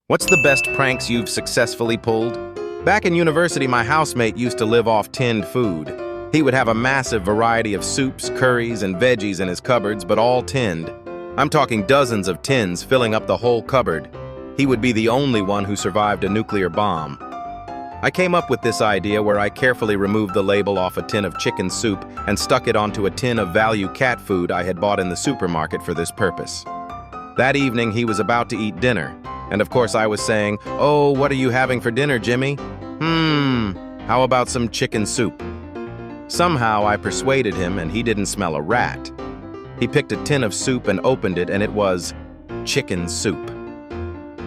What's the best pranks you've successfully pulled? Back in university, my housemate used to live off tinned food. He would have a massive variety of soups, curries, and veggies in his cupboards, but all tinned. I'm talking dozens of tins filling up the whole cupboard. He would be the only one who survived a nuclear bomb. I came up with this idea where I carefully removed the label off a tin of chicken soup and stuck it onto a tin of value cat food I had bought in the supermarket for this purpose. That evening, he was about to eat dinner. And of course I was saying, "Oh, what are you having for dinner, Jimmy?" How about some chicken soup?" Somehow I persuaded him and he didn't smell a rat. He picked a tin of soup and opened it and it was chicken soup.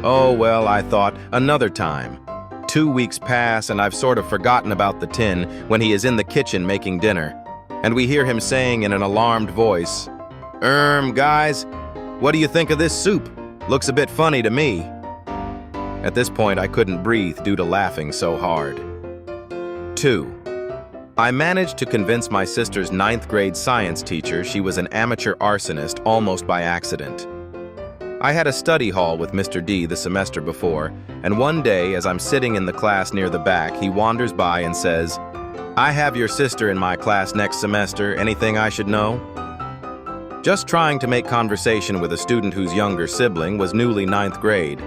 Oh, well, I thought, another time. 2 weeks pass and I've sort of forgotten about the tin when he is in the kitchen making dinner. And we hear him saying in an alarmed voice, Guys, what do you think of this soup? Looks a bit funny to me." At this point, I couldn't breathe due to laughing so hard. 2. I managed to convince my sister's 9th grade science teacher she was an amateur arsonist almost by accident. I had a study hall with Mr. D the semester before, and one day as I'm sitting in the class near the back, he wanders by and says, "I have your sister in my class next semester. Anything I should know?" Just trying to make conversation with a student whose younger sibling was newly 9th grade.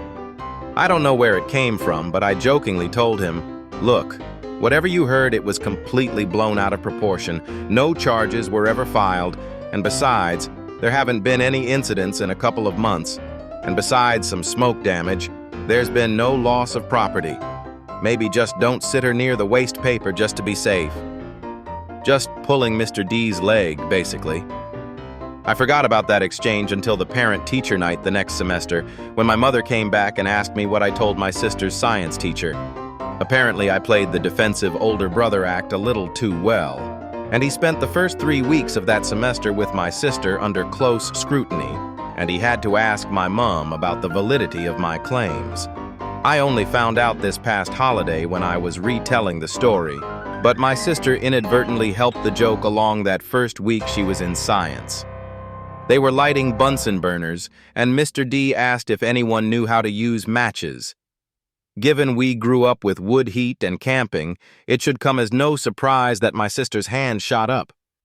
I don't know where it came from, but I jokingly told him, "Look, whatever you heard, it was completely blown out of proportion. No charges were ever filed, and besides, there haven't been any incidents in a couple of months. And besides some smoke damage, there's been no loss of property. Maybe just don't sit her near the waste paper just to be safe." Just pulling Mr. D's leg, basically. I forgot about that exchange until the parent-teacher night the next semester, when my mother came back and asked me what I told my sister's science teacher. Apparently, I played the defensive older brother act a little too well, and he spent the first 3 weeks of that semester with my sister under close scrutiny, and he had to ask my mom about the validity of my claims. I only found out this past holiday when I was retelling the story, but my sister inadvertently helped the joke along that first week she was in science. They were lighting Bunsen burners, and Mr. D asked if anyone knew how to use matches. Given we grew up with wood heat and camping, it should come as no surprise that my sister's hand shot up.